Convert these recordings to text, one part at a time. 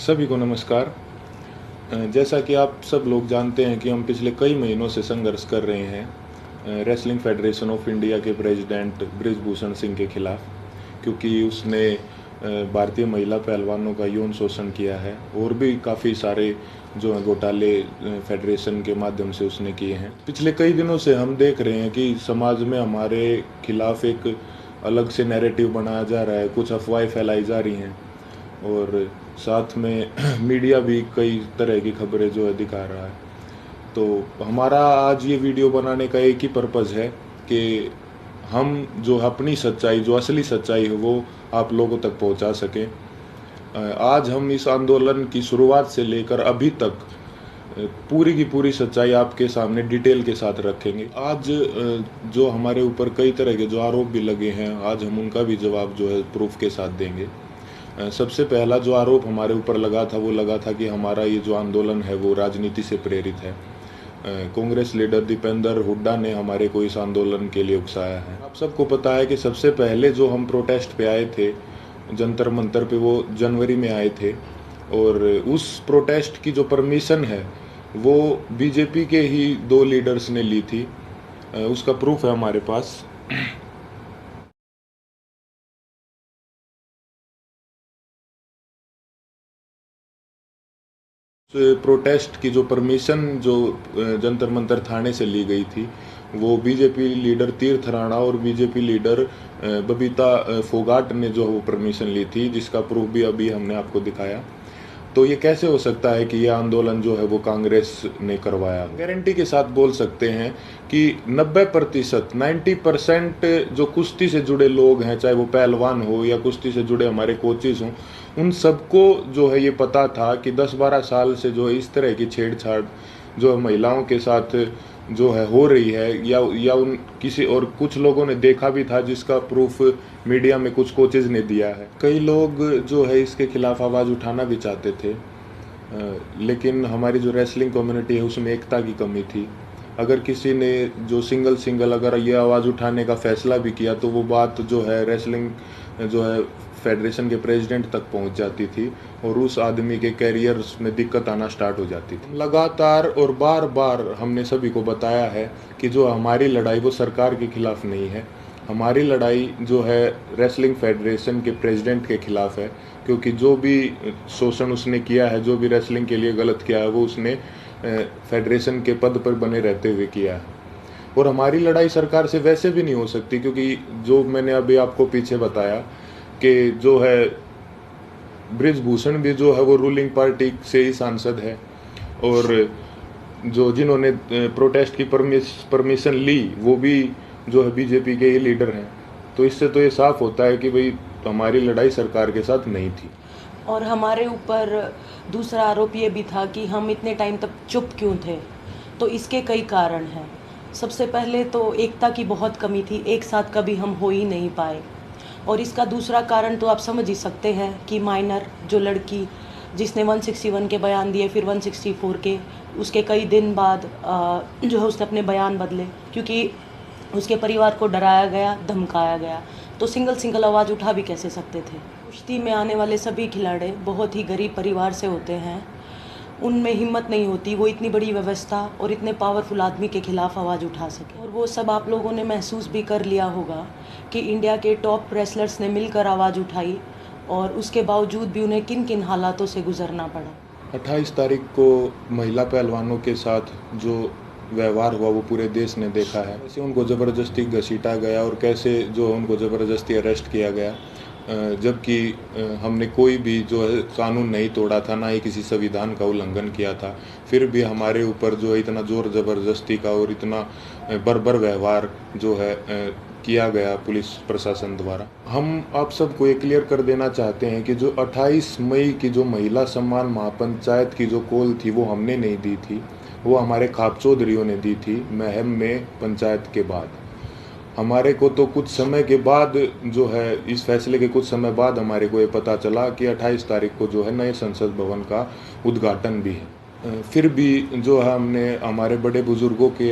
सभी को नमस्कार। जैसा कि आप सब लोग जानते हैं कि हम पिछले कई महीनों से संघर्ष कर रहे हैं रेसलिंग फेडरेशन ऑफ इंडिया के प्रेसिडेंट बृजभूषण सिंह के खिलाफ, क्योंकि उसने भारतीय महिला पहलवानों का यौन शोषण किया है और भी काफ़ी सारे जो हैं घोटाले फेडरेशन के माध्यम से उसने किए हैं। पिछले कई दिनों से हम देख रहे हैं कि समाज में हमारे खिलाफ एक अलग से नैरेटिव बनाया जा रहा है, कुछ अफवाहें फैलाई जा रही हैं और साथ में मीडिया भी कई तरह की खबरें जो है दिखा रहा है। तो हमारा आज ये वीडियो बनाने का एक ही पर्पज़ है कि हम जो अपनी सच्चाई, जो असली सच्चाई है वो आप लोगों तक पहुंचा सकें। आज हम इस आंदोलन की शुरुआत से लेकर अभी तक पूरी की पूरी सच्चाई आपके सामने डिटेल के साथ रखेंगे। आज जो हमारे ऊपर कई तरह के जो आरोप भी लगे हैं, आज हम उनका भी जवाब जो है प्रूफ के साथ देंगे। सबसे पहला जो आरोप हमारे ऊपर लगा था वो लगा था कि हमारा ये जो आंदोलन है वो राजनीति से प्रेरित है। कांग्रेस लीडर दीपेंद्र हुड्डा ने हमारे को इस आंदोलन के लिए उकसाया है। आप सबको पता है कि सबसे पहले जो हम प्रोटेस्ट पे आए थे जंतर मंतर पे, वो जनवरी में आए थे और उस प्रोटेस्ट की जो परमिशन है वो बीजेपी के ही 2 लीडर्स ने ली थी। उसका प्रूफ है हमारे पास। प्रोटेस्ट की जो परमिशन जो जंतर मंतर थाने से ली गई थी वो बीजेपी लीडर तीर्थ राणा और बीजेपी लीडर बबीता फोगाट ने जो वो परमिशन ली थी, जिसका प्रूफ भी अभी हमने आपको दिखाया। तो ये कैसे हो सकता है कि ये आंदोलन जो है वो कांग्रेस ने करवाया? गारंटी के साथ बोल सकते हैं कि 90% 90% जो कुश्ती से जुड़े लोग हैं, चाहे वो पहलवान हो या कुश्ती से जुड़े हमारे कोचेज हों, उन सबको जो है ये पता था कि 10-12 साल से जो इस तरह की छेड़छाड़ जो महिलाओं के साथ जो है हो रही है, या उन किसी और कुछ लोगों ने देखा भी था, जिसका प्रूफ मीडिया में कुछ कोचेज ने दिया है। कई लोग जो है इसके खिलाफ आवाज़ उठाना भी चाहते थे, लेकिन हमारी जो रेसलिंग कम्युनिटी है उसमें एकता की कमी थी। अगर किसी ने जो सिंगल अगर ये आवाज़ उठाने का फैसला भी किया तो वो बात जो है रेसलिंग जो है फेडरेशन के प्रेसिडेंट तक पहुंच जाती थी और उस आदमी के कैरियर में दिक्कत आना स्टार्ट हो जाती थी। लगातार और बार बार हमने सभी को बताया है कि जो हमारी लड़ाई वो सरकार के खिलाफ नहीं है, हमारी लड़ाई जो है रेसलिंग फेडरेशन के प्रेसिडेंट के खिलाफ है, क्योंकि जो भी शोषण उसने किया है, जो भी रेसलिंग के लिए गलत किया है, वो उसने फेडरेशन के पद पर बने रहते हुए किया है। और हमारी लड़ाई सरकार से वैसे भी नहीं हो सकती, क्योंकि जो मैंने अभी आपको पीछे बताया कि जो है बृजभूषण भी जो है वो रूलिंग पार्टी से ही सांसद है और जो जिन्होंने प्रोटेस्ट की परमिशन ली वो भी जो है बीजेपी के ही लीडर हैं। तो इससे तो ये साफ होता है कि भाई हमारी लड़ाई सरकार के साथ नहीं थी। और हमारे ऊपर दूसरा आरोप ये भी था कि हम इतने टाइम तक चुप क्यों थे। तो इसके कई कारण हैं। सबसे पहले तो एकता की बहुत कमी थी, एक साथ कभी हम हो ही नहीं पाए। और इसका दूसरा कारण तो आप समझ ही सकते हैं कि माइनर जो लड़की जिसने 161 के बयान दिए, फिर 164 के, उसके कई दिन बाद जो है उसने अपने बयान बदले, क्योंकि उसके परिवार को डराया गया, धमकाया गया। तो सिंगल आवाज़ उठा भी कैसे सकते थे। कुश्ती में आने वाले सभी खिलाड़ी बहुत ही गरीब परिवार से होते हैं, उनमें हिम्मत नहीं होती वो इतनी बड़ी व्यवस्था और इतने पावरफुल आदमी के खिलाफ आवाज़ उठा सके। और वो सब आप लोगों ने महसूस भी कर लिया होगा कि इंडिया के टॉप रेसलर्स ने मिलकर आवाज़ उठाई और उसके बावजूद भी उन्हें किन किन हालातों से गुजरना पड़ा। 28 तारीख को महिला पहलवानों के साथ जो व्यवहार हुआ वो पूरे देश ने देखा है। कैसे उनको ज़बरदस्ती घसीटा गया और कैसे जो उनको ज़बरदस्ती अरेस्ट किया गया, जबकि हमने कोई भी जो है कानून नहीं तोड़ा था, ना ही किसी संविधान का उल्लंघन किया था। फिर भी हमारे ऊपर जो है इतना ज़ोर ज़बरदस्ती का और इतना बर्बर व्यवहार जो है किया गया पुलिस प्रशासन द्वारा। हम आप सबको ये क्लियर कर देना चाहते हैं कि जो 28 मई की जो महिला सम्मान महापंचायत की जो कॉल थी वो हमने नहीं दी थी, वो हमारे खाप चौधरियों ने दी थी महम में पंचायत के बाद। हमारे को तो कुछ समय के बाद जो है इस फैसले के कुछ समय बाद हमारे को ये पता चला कि 28 तारीख को जो है नए संसद भवन का उद्घाटन भी है। फिर भी जो है हमने हमारे बड़े बुजुर्गों के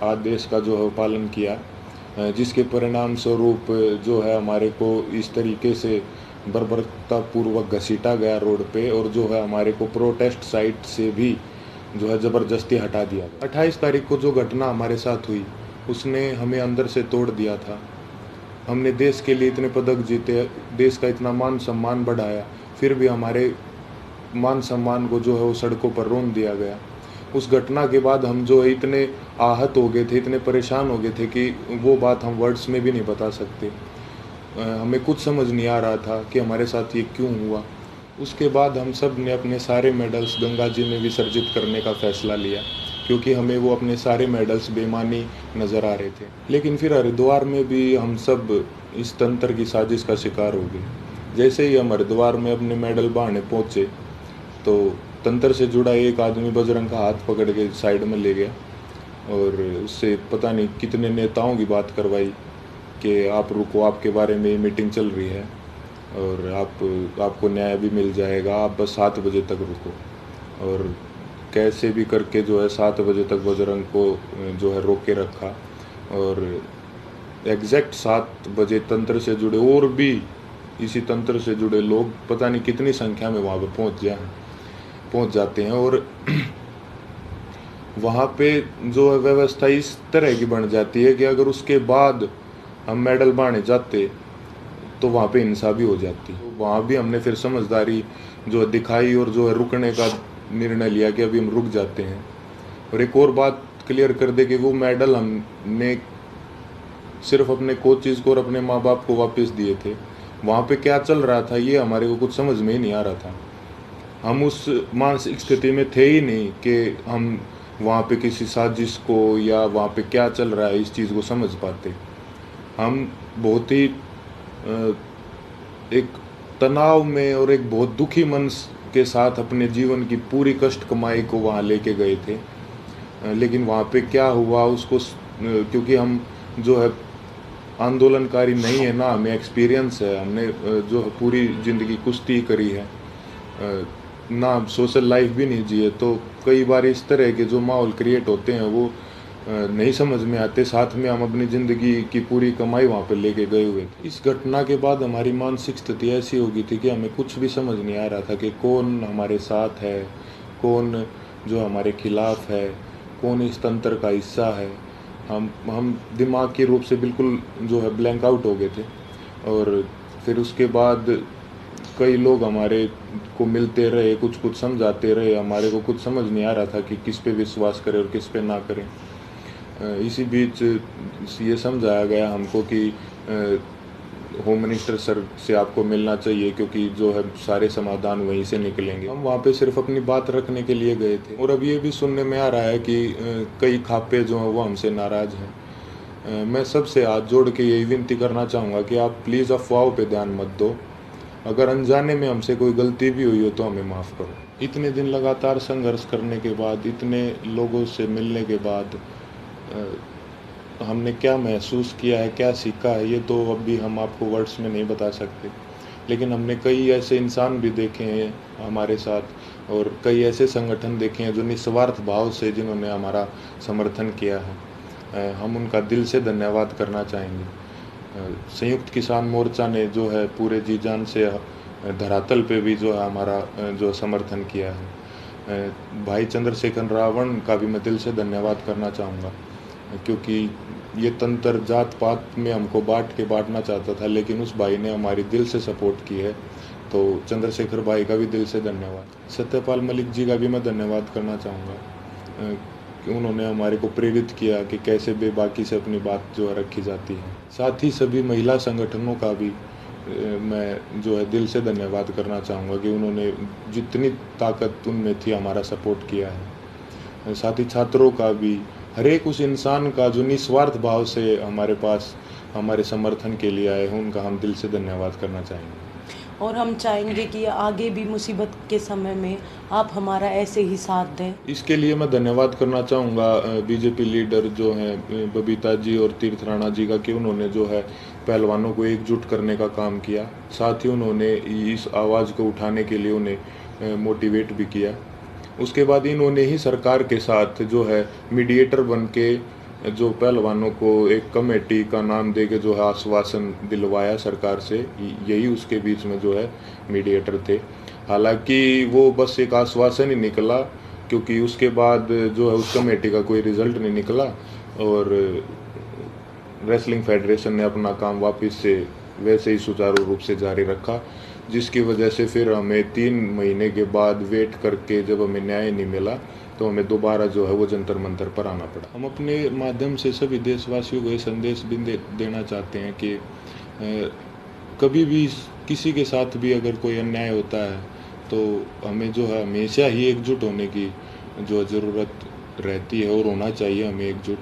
आदेश का जो है पालन किया, जिसके परिणाम स्वरूप जो है हमारे को इस तरीके से बर्बरतापूर्वक घसीटा गया रोड पे, और जो है हमारे को प्रोटेस्ट साइट से भी जो है ज़बरदस्ती हटा दिया गया। 28 तारीख को जो घटना हमारे साथ हुई उसने हमें अंदर से तोड़ दिया था। हमने देश के लिए इतने पदक जीते, देश का इतना मान सम्मान बढ़ाया, फिर भी हमारे मान सम्मान को जो है वो सड़कों पर रौंद दिया गया। उस घटना के बाद हम जो है इतने आहत हो गए थे, इतने परेशान हो गए थे कि वो बात हम वर्ड्स में भी नहीं बता सकते। हमें कुछ समझ नहीं आ रहा था कि हमारे साथ ये क्यों हुआ। उसके बाद हम सब ने अपने सारे मेडल्स गंगा जी में विसर्जित करने का फ़ैसला लिया, क्योंकि हमें वो अपने सारे मेडल्स बेईमानी नज़र आ रहे थे। लेकिन फिर हरिद्वार में भी हम सब इस तंत्र की साजिश का शिकार हो गए। जैसे ही हम हरिद्वार में अपने मेडल बहाने पहुँचे तो तंत्र से जुड़ा एक आदमी बजरंग का हाथ पकड़ के साइड में ले गया और उससे पता नहीं कितने नेताओं की बात करवाई कि आप रुको, आपके बारे में मीटिंग चल रही है और आपको न्याय भी मिल जाएगा, आप बस 7 बजे तक रुको। और कैसे भी करके जो है 7 बजे तक बजरंग को जो है रोक के रखा, और एग्जैक्ट 7 बजे तंत्र से जुड़े और भी इसी तंत्र से जुड़े लोग पता नहीं कितनी संख्या में वहाँ पर पहुँच जाते हैं, और वहाँ पे जो है व्यवस्था इस तरह की बन जाती है कि अगर उसके बाद हम मेडल बांटे जाते तो वहाँ पे हिंसा भी हो जाती। तो वहाँ भी हमने फिर समझदारी जो है दिखाई और जो है रुकने का निर्णय लिया कि अभी हम रुक जाते हैं। और एक और बात क्लियर कर दे कि वो मेडल हमने सिर्फ अपने कोचेज़ को और अपने माँ बाप को वापस दिए थे। वहाँ पे क्या चल रहा था ये हमारे को कुछ समझ में ही नहीं आ रहा था। हम उस मानसिक स्थिति में थे ही नहीं कि हम वहाँ पे किसी साजिश को या वहाँ पे क्या चल रहा है इस चीज़ को समझ पाते। हम बहुत ही एक तनाव में और एक बहुत दुखी मन के साथ अपने जीवन की पूरी कष्ट कमाई को वहाँ लेके गए थे। लेकिन वहाँ पे क्या हुआ उसको क्योंकि हम जो है आंदोलनकारी नहीं है ना, हमें एक्सपीरियंस है, हमने जो है पूरी ज़िंदगी कुश्ती करी है, ना सोशल लाइफ भी नहीं जिए, तो कई बार इस तरह के जो माहौल क्रिएट होते हैं वो नहीं समझ में आते। साथ में हम अपनी ज़िंदगी की पूरी कमाई वहाँ पे लेके गए हुए थे। इस घटना के बाद हमारी मानसिक स्थिति ऐसी हो गई थी कि हमें कुछ भी समझ नहीं आ रहा था कि कौन हमारे साथ है, कौन जो हमारे खिलाफ है, कौन इस तंत्र का हिस्सा है। हम दिमाग के रूप से बिल्कुल जो है ब्लैंक आउट हो गए थे। और फिर उसके बाद कई लोग हमारे को मिलते रहे, कुछ समझाते रहे, हमारे को कुछ समझ नहीं आ रहा था कि किस पे विश्वास करें और किस पे ना करें। इसी बीच ये समझाया गया हमको कि होम मिनिस्टर सर से आपको मिलना चाहिए, क्योंकि जो है सारे समाधान वहीं से निकलेंगे। हम वहाँ पे सिर्फ अपनी बात रखने के लिए गए थे। और अब ये भी सुनने में आ रहा है कि कई खापे जो हैं वो हमसे नाराज़ हैं। मैं सबसे हाथ जोड़ के यही विनती करना चाहूँगा कि आप प्लीज़ अफवाहों पे ध्यान मत दो। अगर अनजाने में हमसे कोई गलती भी हुई हो तो हमें माफ़ करो। इतने दिन लगातार संघर्ष करने के बाद, इतने लोगों से मिलने के बाद हमने क्या महसूस किया है, क्या सीखा है, ये तो अभी हम आपको वर्ड्स में नहीं बता सकते। लेकिन हमने कई ऐसे इंसान भी देखे हैं हमारे साथ, और कई ऐसे संगठन देखे हैं जो निस्वार्थ भाव से जिन्होंने हमारा समर्थन किया है। हम उनका दिल से धन्यवाद करना चाहेंगे। संयुक्त किसान मोर्चा ने जो है पूरे जी जान से धरातल पे भी जो है हमारा जो समर्थन किया है। भाई चंद्रशेखर रावण का भी मैं दिल से धन्यवाद करना चाहूँगा, क्योंकि ये तंत्र जात पात में हमको बांटना चाहता था, लेकिन उस भाई ने हमारी दिल से सपोर्ट की है। तो चंद्रशेखर भाई का भी दिल से धन्यवाद। सत्यपाल मलिक जी का भी मैं धन्यवाद करना चाहूँगा कि उन्होंने हमारे को प्रेरित किया कि कैसे बेबाकी से अपनी बात जो है रखी जाती है। साथ ही सभी महिला संगठनों का भी मैं जो है दिल से धन्यवाद करना चाहूँगा कि उन्होंने जितनी ताकत उनमें थी हमारा सपोर्ट किया है। साथ ही छात्रों का भी, हर एक उस इंसान का जो निस्वार्थ भाव से हमारे पास हमारे समर्थन के लिए आए हैं, उनका हम दिल से धन्यवाद करना चाहेंगे। और हम चाहेंगे कि आगे भी मुसीबत के समय में आप हमारा ऐसे ही साथ दें। इसके लिए मैं धन्यवाद करना चाहूँगा बीजेपी लीडर जो हैं बबीता जी और तीर्थ राणा जी का, कि उन्होंने जो है पहलवानों को एकजुट करने का काम किया। साथ ही उन्होंने इस आवाज़ को उठाने के लिए उन्हें मोटिवेट भी किया। उसके बाद इन्होंने ही सरकार के साथ जो है मीडिएटर बन के जो पहलवानों को एक कमेटी का नाम दे के जो है आश्वासन दिलवाया सरकार से, यही उसके बीच में जो है मीडिएटर थे। हालांकि वो बस एक आश्वासन ही निकला, क्योंकि उसके बाद जो है उस कमेटी का कोई रिजल्ट नहीं निकला और रेसलिंग फेडरेशन ने अपना काम वापस से वैसे ही सुचारू रूप से जारी रखा, जिसकी वजह से फिर हमें 3 महीने के बाद वेट करके जब हमें न्याय नहीं मिला तो हमें दोबारा जो है वो जंतर मंतर पर आना पड़ा। हम अपने माध्यम से सभी देशवासियों को ये संदेश भी देना चाहते हैं कि कभी भी किसी के साथ भी अगर कोई अन्याय होता है तो हमें जो है हमेशा ही एकजुट होने की जो ज़रूरत रहती है और होना चाहिए हमें एकजुट,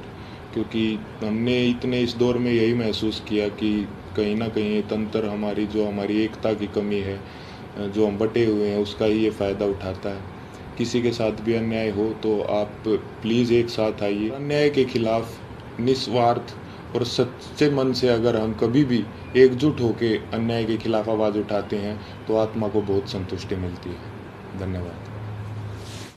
क्योंकि हमने इतने इस दौर में यही महसूस किया कि कहीं ना कहीं तंत्र हमारी एकता की कमी है, जो हम बटे हुए हैं उसका ही ये फ़ायदा उठाता है। किसी के साथ भी अन्याय हो तो आप प्लीज़ एक साथ आइए। अन्याय के खिलाफ निस्वार्थ और सच्चे मन से अगर हम कभी भी एकजुट होकर अन्याय के खिलाफ आवाज़ उठाते हैं तो आत्मा को बहुत संतुष्टि मिलती है। धन्यवाद।